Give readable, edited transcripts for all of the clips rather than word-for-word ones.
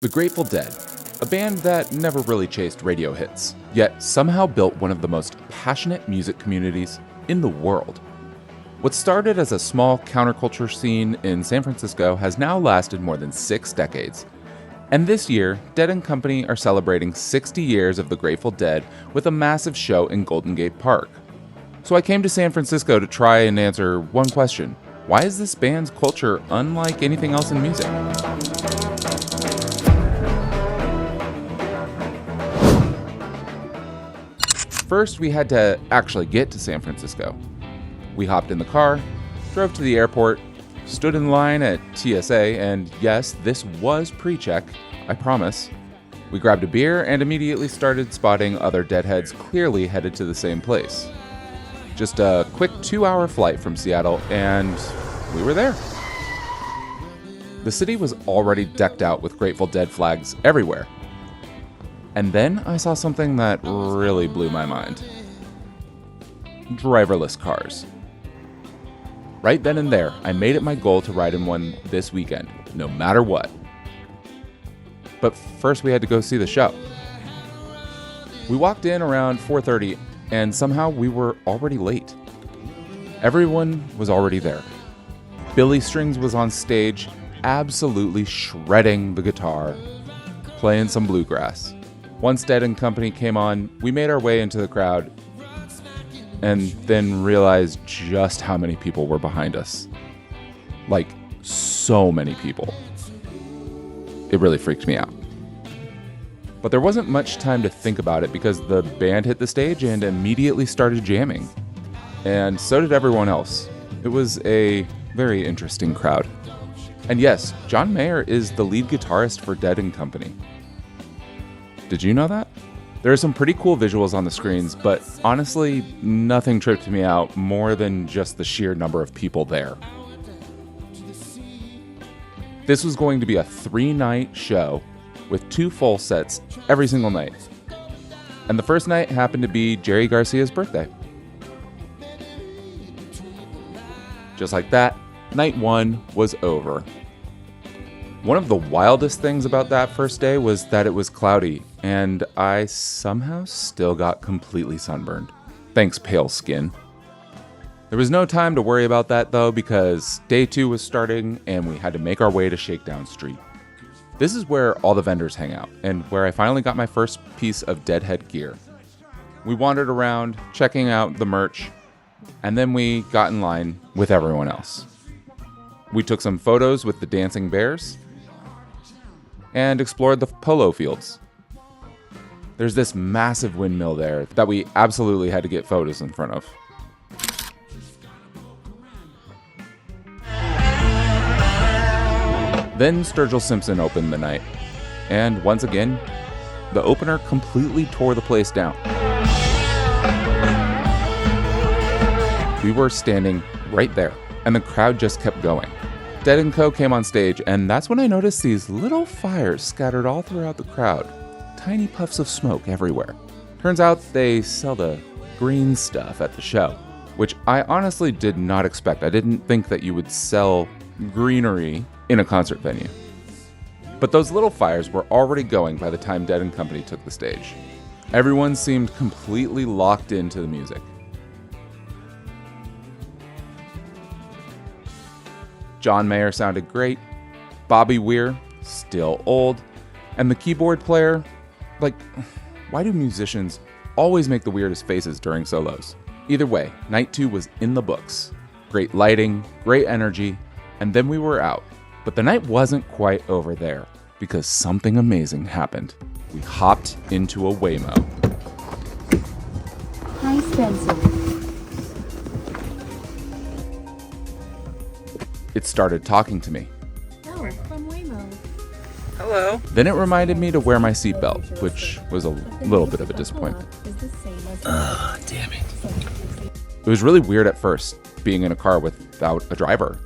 The Grateful Dead, a band that never really chased radio hits, yet somehow built one of the most passionate music communities in the world. What started as a small counterculture scene in San Francisco has now lasted more than 6 decades. And this year, Dead & Company are celebrating 60 years of the Grateful Dead with a massive show in Golden Gate Park. So I came to San Francisco to try and answer one question. Why is this band's culture unlike anything else in music? First, we had to actually get to San Francisco. We hopped in the car, drove to the airport, stood in line at TSA, and yes, this was pre-check, I promise. We grabbed a beer and immediately started spotting other Deadheads clearly headed to the same place. Just a quick 2-hour flight from Seattle, and we were there. The city was already decked out with Grateful Dead flags everywhere. And then I saw something that really blew my mind. Driverless cars. Right then and there, I made it my goal to ride in one this weekend, no matter what. But first we had to go see the show. We walked in around 4:30, and somehow we were already late. Everyone was already there. Billy Strings was on stage, absolutely shredding the guitar, playing some bluegrass. Once Dead & Company came on, we made our way into the crowd and then realized just how many people were behind us. Like, so many people. It really freaked me out. But there wasn't much time to think about it because the band hit the stage and immediately started jamming. And so did everyone else. It was a very interesting crowd. And yes, John Mayer is the lead guitarist for Dead & Company. Did you know that? There are some pretty cool visuals on the screens, but honestly, nothing tripped me out more than just the sheer number of people there. This was going to be a 3-night show with 2 full sets every single night. And the first night happened to be Jerry Garcia's birthday. Just like that, night 1 was over. One of the wildest things about that first day was that it was cloudy, and I somehow still got completely sunburned. Thanks, pale skin. There was no time to worry about that though, because day 2 was starting and we had to make our way to Shakedown Street. This is where all the vendors hang out, and where I finally got my first piece of Deadhead gear. We wandered around, checking out the merch, and then we got in line with everyone else. We took some photos with the dancing bears, and explored the polo fields. There's this massive windmill there that we absolutely had to get photos in front of. Then Sturgill Simpson opened the night, and once again, the opener completely tore the place down. We were standing right there, and the crowd just kept going. Dead & Co. came on stage, and that's when I noticed these little fires scattered all throughout the crowd. Tiny puffs of smoke everywhere. Turns out they sell the green stuff at the show, which I honestly did not expect. I didn't think that you would sell greenery in a concert venue. But those little fires were already going by the time Dead & Company took the stage. Everyone seemed completely locked into the music. John Mayer sounded great, Bobby Weir, still old, and the keyboard player, why do musicians always make the weirdest faces during solos? Either way, night 2 was in the books. Great lighting, great energy, and then we were out. But the night wasn't quite over there, because something amazing happened. We hopped into a Waymo. Hi, Spencer. It started talking to me. Howard from Waymo. Hello. Then it reminded me to wear my seatbelt, which was a little bit of a disappointment. Damn it. It was really weird at first, being in a car without a driver.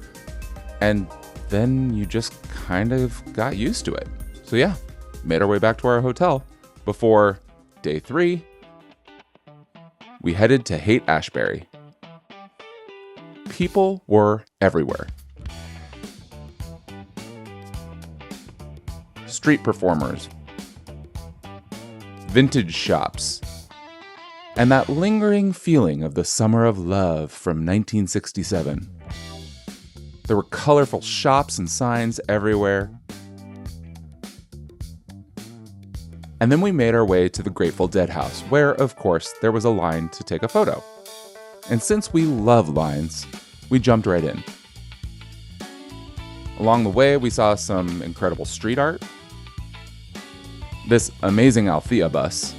And then you just kind of got used to it. So yeah, made our way back to our hotel. Before day 3, we headed to Haight-Ashbury. People were everywhere. street performers, vintage shops, and that lingering feeling of the summer of love from 1967. There were colorful shops and signs everywhere. And then we made our way to the Grateful Dead house, where, of course, there was a line to take a photo. And since we love lines, we jumped right in. Along the way, we saw some incredible street art, this amazing Althea bus,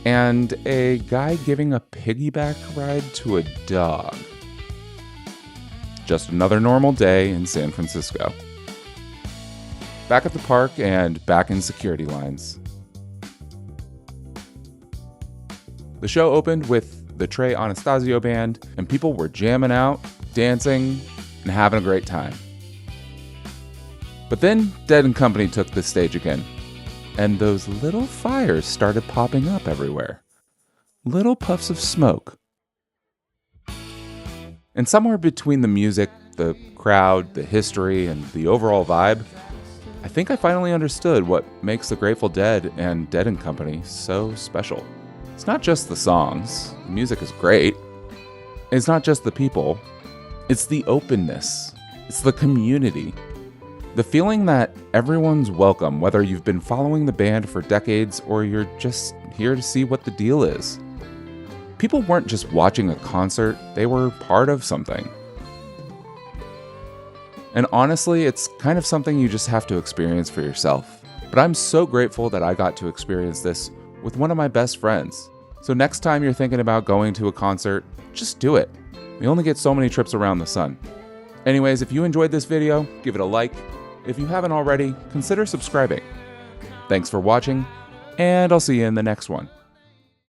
and a guy giving a piggyback ride to a dog. Just another normal day in San Francisco. Back at the park and back in security lines. The show opened with the Trey Anastasio band, and people were jamming out, dancing, and having a great time. But then Dead and Company took the stage again, and those little fires started popping up everywhere. Little puffs of smoke. And somewhere between the music, the crowd, the history, and the overall vibe, I think I finally understood what makes the Grateful Dead and Dead and Company so special. It's not just the songs, the music is great. It's not just the people, it's the openness, it's the community. The feeling that everyone's welcome, whether you've been following the band for decades or you're just here to see what the deal is. People weren't just watching a concert, they were part of something. And honestly, it's kind of something you just have to experience for yourself. But I'm so grateful that I got to experience this with one of my best friends. So next time you're thinking about going to a concert, just do it. We only get so many trips around the sun. Anyways, if you enjoyed this video, give it a like. If you haven't already, consider subscribing. Thanks for watching, and I'll see you in the next one.